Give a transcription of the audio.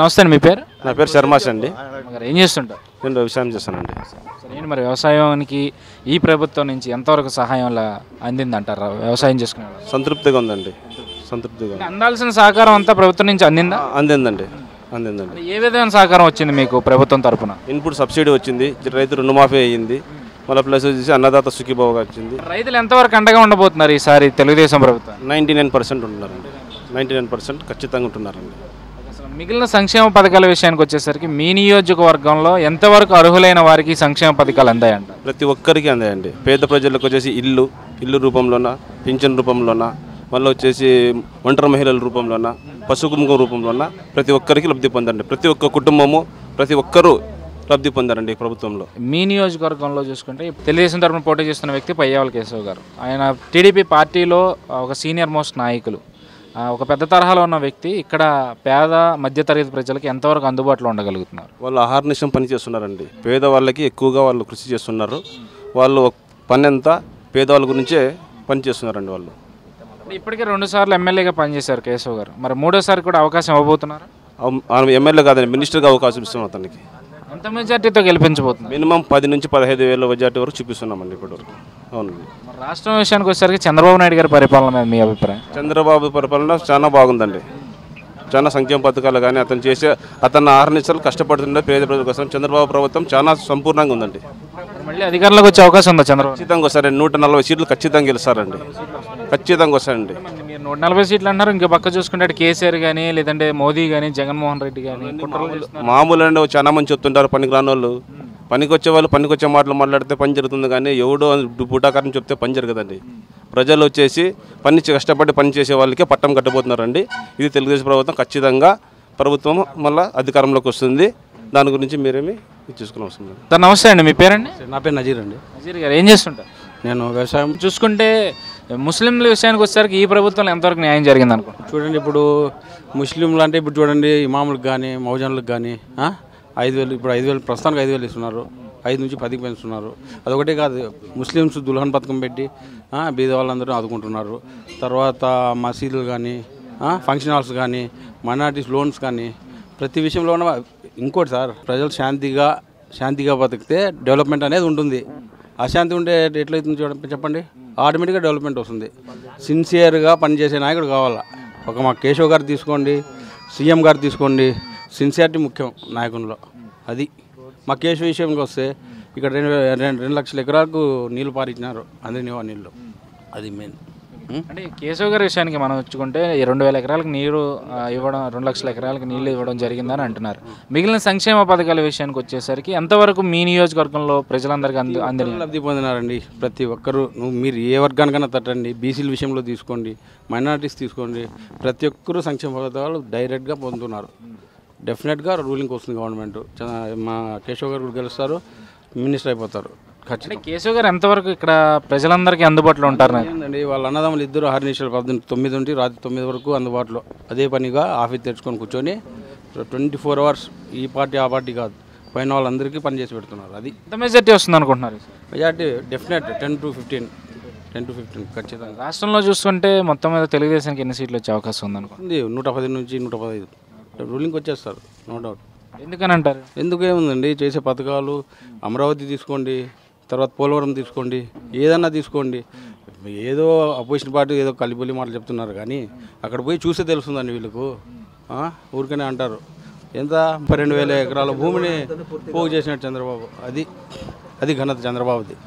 నమస్తే అండి, మీ పేరు? నా పేరు శర్మాష్ అండి. ఏం చేస్తుంటారు? నేను వ్యవసాయం చేస్తానండి. సరే, ఏంటి మరి వ్యవసాయానికి ఈ ప్రభుత్వం నుంచి ఎంతవరకు సహాయం అందిందంటారా వ్యవసాయం చేసుకునే వాళ్ళు? సంతృప్తిగా ఉందండి, సంతృప్తిగా అందాల్సిన సహకారం అంతా ప్రభుత్వం నుంచి అందిందా? అందిందండి. ఏ విధమైన సహకారం వచ్చింది మీకు ప్రభుత్వం తరఫున? ఇన్పుట్ సబ్సిడీ వచ్చింది, రైతు రుణమాఫీ అయ్యింది, మళ్ళీ ప్లస్ వచ్చేసి అన్నదాత సుఖీభావగా వచ్చింది. రైతులు ఎంతవరకు అండగా ఉండబోతున్నారు ఈసారి తెలుగుదేశం ప్రభుత్వం? 99% ఉంటున్నారండి, 99% ఖచ్చితంగా ఉంటున్నారండి. అసలు మిగిలిన సంక్షేమ పథకాల విషయానికి వచ్చేసరికి మీ నియోజకవర్గంలో ఎంతవరకు అర్హులైన వారికి సంక్షేమ పథకాలు అందాయంట? ప్రతి ఒక్కరికి అందాయండి. పేద ప్రజలకు వచ్చేసి ఇల్లు రూపంలోన, పింఛన్ రూపంలోన, మళ్ళీ వచ్చేసి ఒంటరి మహిళల రూపంలోన, పశుకుంభం రూపంలోన ప్రతి ఒక్కరికి లబ్ధి పొందండి. ప్రతి ఒక్క కుటుంబము, ప్రతి ఒక్కరూ లబ్ధి పొందారండి ప్రభుత్వంలో. మీ నియోజకవర్గంలో చూసుకుంటే తెలుగుదేశం తరఫున పోటీ చేస్తున్న వ్యక్తి పయ్యావల కేశవ్ గారు. ఆయన టీడీపీ పార్టీలో ఒక సీనియర్ మోస్ట్ నాయకులు, ఒక పెద్ద తరహాలో ఉన్న వ్యక్తి. ఇక్కడ పేద మధ్యతరగతి ప్రజలకు ఎంతవరకు అందుబాటులో ఉండగలుగుతున్నారు? వాళ్ళు ఆహార్నిశం పని చేస్తున్నారండి. పేదవాళ్ళకి ఎక్కువగా వాళ్ళు కృషి చేస్తున్నారు. వాళ్ళు పని అంతా పేదవాళ్ళ గురించే పని చేస్తున్నారండి. వాళ్ళు ఇప్పటికే 2 సార్లు ఎమ్మెల్యేగా పనిచేశారు కేశవ్ గారు. మరి 3వసారి కూడా అవకాశం ఇవ్వబోతున్నారు? ఎమ్మెల్యే కాదండి, మినిస్టర్గా అవకాశం ఇస్తున్నాం అతనికి. ఎంత మెజార్టీతో గెలిపించబోతున్నారు? మినిమం 10 నుంచి 15 వేల మెజార్టీ వరకు చూపిస్తున్నామండి ఇప్పటివరకు. అవునండి. రాష్ట్రం విషయానికి వచ్చేసరికి చంద్రబాబు నాయుడు గారి పరిపాలన మీద మీ అభిప్రాయం? చంద్రబాబు పరిపాలన చాలా బాగుందండి. చాలా సంక్షేమ పథకాలు కానీ అతను ఆహర్నిశలు కష్టపడుతుండే పేద ప్రజల కోసం చంద్రబాబు ప్రభుత్వం చాలా సంపూర్ణంగా ఉందండి. మళ్ళీ అధికారంలోకి వచ్చే అవకాశం ఉందా చంద్రబాబు? ఖచ్చితంగా వస్తారండి. 140 సీట్లు ఖచ్చితంగా గెలుస్తారండి. ఖచ్చితంగా వస్తారండి. మీరు 140 సీట్లు అన్నారు. ఇంకా పక్క చూసుకుంటే కేసీఆర్ కానీ, లేదంటే మోదీ కానీ, జగన్మోహన్ రెడ్డి కానీ మామూలు అండి. చాలా మంది చెప్తుంటారు పనికి రాని వాళ్ళు. పనికి వచ్చే వాళ్ళు పనికి వచ్చే మాటలు మాట్లాడితే పని జరుగుతుంది, కానీ ఎవడో బూటాకారం చెప్తే పని జరగదండి. ప్రజలు వచ్చేసి కష్టపడి పని చేసే వాళ్ళకే పట్టం కట్టబోతున్నారండి. ఇది తెలుగుదేశం ప్రభుత్వం ఖచ్చితంగా ప్రభుత్వం మళ్ళీ అధికారంలోకి వస్తుంది. దాని గురించి మీరేమి చూసుకుని అవసరం లేదు. సార్ నమస్తే అండి, మీ పేరండి? నా పేరు నజీర్ అండి. నజీర్ గారు ఏం చేస్తుంటారు? నేను వ్యవసాయం. చూసుకుంటే ముస్లింల విషయానికి వచ్చేసరికి ఈ ప్రభుత్వంలో ఎంతవరకు న్యాయం జరిగింది అనుకుంటున్నాను? చూడండి, ఇప్పుడు ముస్లింలు అంటే ఇప్పుడు చూడండి, ఇమాములకు కానీ మౌజాన్లకు కానీ 5,000, ఇప్పుడు 5,000 ప్రస్తుతానికి 5,000 ఇస్తున్నారు. 5 నుంచి 10కి పెంచుతున్నారు. అదొకటే కాదు, ముస్లిమ్స్ దుల్హన్ పథకం పెట్టి బీద వాళ్ళందరూ ఆదుకుంటున్నారు. తర్వాత మసీదులు కానీ, ఫంక్షన్ హాల్స్ కానీ, మైనారిటీస్ లోన్స్ కానీ, ప్రతి విషయంలో ఉన్న. ఇంకోటి సార్, ప్రజలు శాంతిగా బతికితే డెవలప్మెంట్ అనేది ఉంటుంది. అశాంతి ఉంటే ఎట్లయితుంది చూడండి, చెప్పండి. ఆటోమేటిక్గా డెవలప్మెంట్ వస్తుంది. సిన్సియర్గా పనిచేసే నాయకుడు కావాలా. మా కేశవ్ గారు తీసుకోండి, సీఎం గారు తీసుకోండి, సిన్సియారిటీ ముఖ్యం నాయకుల్లో. అది మా కేశవ్ విషయంకి వస్తే ఇక్కడ 2 లక్షల ఎకరాలకు నీళ్లు పారించినారు, అందరి నీళ్ళు. అది మెయిన్. అంటే కేశవ్ గారి విషయానికి మనం వచ్చుకుంటే 2,000 ఎకరాలకు నీరు ఇవ్వడం, 2 లక్షల ఎకరాలకు నీళ్ళు ఇవ్వడం జరిగిందని అంటున్నారు. మిగిలిన సంక్షేమ పథకాల విషయానికి వచ్చేసరికి ఎంతవరకు మీ నియోజకవర్గంలో ప్రజలందరికీ అందరి లబ్ధి పొందినారండి? ప్రతి ఒక్కరు. మీరు ఏ వర్గానికైనా తట్టండి, బీసీల విషయంలో తీసుకోండి, మైనారిటీస్ తీసుకోండి, ప్రతి ఒక్కరూ సంక్షేమ పథకాలు డైరెక్ట్గా పొందుతున్నారు. డెఫినెట్గా రూలింగ్ వస్తుంది గవర్నమెంట్. మా కేశవ్ గారు గెలుస్తారు, మినిస్టర్ అయిపోతారు. ఖచ్చితంగా. కేశవ్ గారు ఎంతవరకు ఇక్కడ ప్రజలందరికీ అందుబాటులో ఉంటారు? ఏంటండి, వాళ్ళ అన్నదమ్ములు ఇద్దరు అహర్నిశలు 9 నుండి రాత్రి 9 వరకు అందుబాటులో. అదే పనిగా ఆఫీస్ తెచ్చుకొని కూర్చొని 24 అవర్స్ ఈ పార్టీ ఆ పార్టీ కాదు, పైన వాళ్ళందరికీ పని చేసి పెడుతున్నారు. అది ఎంత మెజార్టీ వస్తుంది అనుకుంటున్నారు? మెజార్టీ డెఫినెట్ 10 to 15 ఖచ్చితంగా. రాష్ట్రంలో చూసుకుంటే మొత్తం మీద తెలుగుదేశానికి ఎన్ని సీట్లు వచ్చే అవకాశం ఉందనుకోండి? 110 నుంచి 115 రూలింగ్ వచ్చేస్తారు, నో డౌట్. ఎందుకని అంటారు? ఎందుకేముందండి, చేసే పథకాలు అమరావతి తీసుకోండి, తర్వాత పోలవరం తీసుకోండి, ఏదన్నా తీసుకోండి. ఏదో అపోజిషన్ పార్టీ ఏదో కలిపొలి మాటలు చెప్తున్నారు, కానీ అక్కడ పోయి చూస్తే తెలుస్తుందండి వీళ్ళకు. ఊరికనే అంటారు. ఎంత 12,000 ఎకరాల భూమిని పోగు చేసినట్టు చంద్రబాబు. అది ఘనత చంద్రబాబుది.